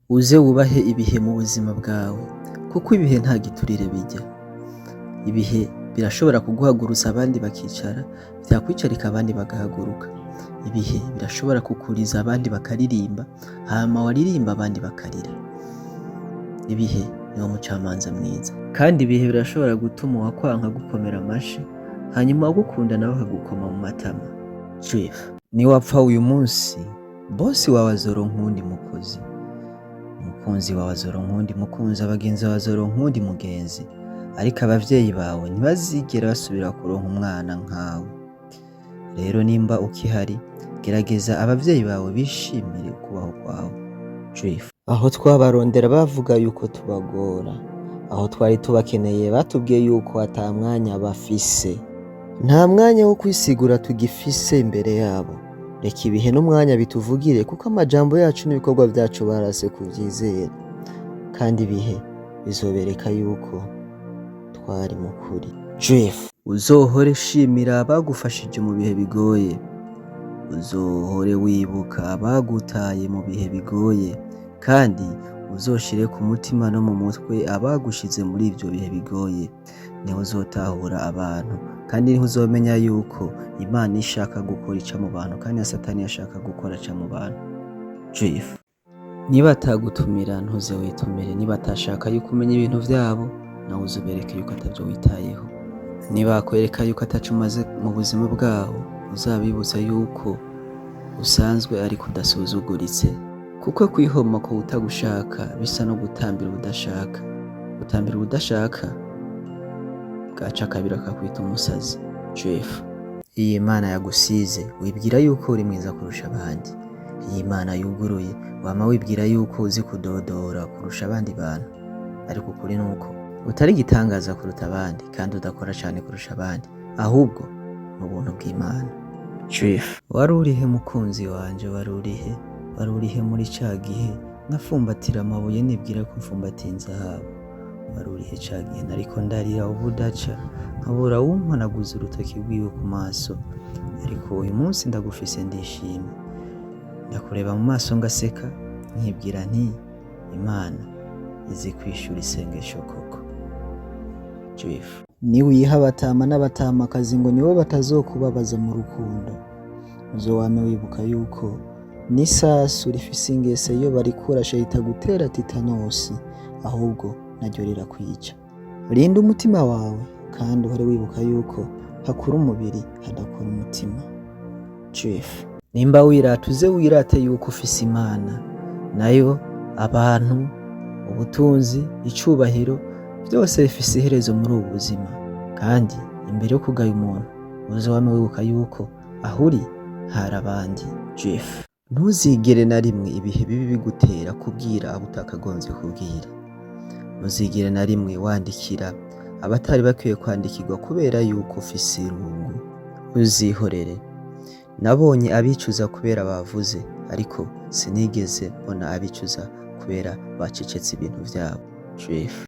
uze wubahe ibihe mu buzima bwawe, kuko ibihe nta giturire bijya. Ibihe birashobora kuguhagurutsa abandi bakicara, vyakwicarika abandi bagahaguruka. Ibihe birashobora kukuriza abandi bakaririmba, hama waririmba abandi bakarira. Ibihe niwo mucamanza mwiza. Kandi ibihe birashobora gutuma uwakwanka gukomera amashi, hanyuma uwagukunda nawe akagukoma mu matama. Chief, niwapfa uyu munsi, bosi wawe azoronka uwundi mukozi. Umukunzi wawe azoronka uwundi mukunzi, abagenzi bawe bazoronka uwundi mugenzi. Ariko abavyeyi bawe ntibazigera basubira kuronka umwana nkawe. Rero nimba ukihari, gerageza abavyeyi bawe bishimire kubaho kwawe. Chief, aho twabarondera bavuga yuko tubagora, aho twari tubakeneye batubwiye yuko ata mwanya bafise. Nta mwanya wo kwisigura tugifise imbere yabo. Reka ibihe n'umwanya bituvugire, kuko amajambo yacu n'ibikorwa vyacu barase kuvyizera. Kandi ibihe bizobereka yuko twari mu kuri. Chief, uzohore shimira abagufashije mu bihe bigoye. Uzohore wibuka abagutaye mu bihe bigoye, kandi uzoshire ku mutima no mu mutwe abagushize muri ivyo bihe bigoye. Niho uzotahura abantu, kandi niho uzomenya yuko Imana ishaka gukora ica mu bantu, kandi na Satani yashaka gukora aca mu bantu. Chief, niba atagutumira ntuze witumire, niba atashaka yuko umenya ibintu vyabo, nawe uzobereke yuko atavyo witayeho. Niba akwereka yuko ataco umaze mu buzima bwawo, uzabibutsa yuko usanzwe ariko udasuzuguritse. Kuko kwihoma ko utagushaka bisa no gutambira ubudashaka. Gutambira ubudashaka bwaca kabiri akakwita umusazi. Chief, iyi Imana yagusize wibwira yuko uri mwiza kurusha abandi. Iyi Imana yuguruye wama wibwira yuko uzi kudodora kurusha abandi bantu. Ariko ukuri nuko utari igitangaza kuruta abandi, kandi udakora cane kurusha abandi, ahubwo n'ubuntu bw'Imana. Chief, wari urihe mukunzi wanje? Wari urihe? Wari urihe muri ca gihe nafumbatira amabuye nibwira ko mfumbatiye inzahabu? Wari urihe ca gihe nariko ndarira ubudaca, nkabura wumpanaguza urutoki rwiwe ku maso? Ariko uyu munsi ndagufise ndishimye. Ndakureba mu maso ngaseka, nkibwira nti Imana izi kwishura isengesho koko. Chief, niwiha abatama n'abatamakazi ngo nibo batazokubabaza mu rukundo, uzowame wibuka yuko n'isasu rifise ingese iyo barikurasha ritagutera titanosi, ahubwo naryo rirakwica. Rinda umutima wawe, kandi uhore wibuka yuko hakura umubiri hadakura umutima. Chief, nimba wirata uze wirate yuko ufise Imana, nayo abantu, ubutunzi, icubahiro vyose bifise iherezo muri ubu buzima. Kandi imbere yo kugaya umuntu, uzowame wibuka yuko aho uri hari abandi. Chief, ntuzigere na rimwe ibihe bibi bigutera kubwira abo utakagombye kubwira. Ntuzigere na rimwe wandikira abatari bakwiye kwandikirwa kubera yuko ufise irungu. Uzihorere. Nabonye abicuza kubera bavuze, ariko sinigeze mbona abicuza kubera bacecetse ibintu vyabo. Chief.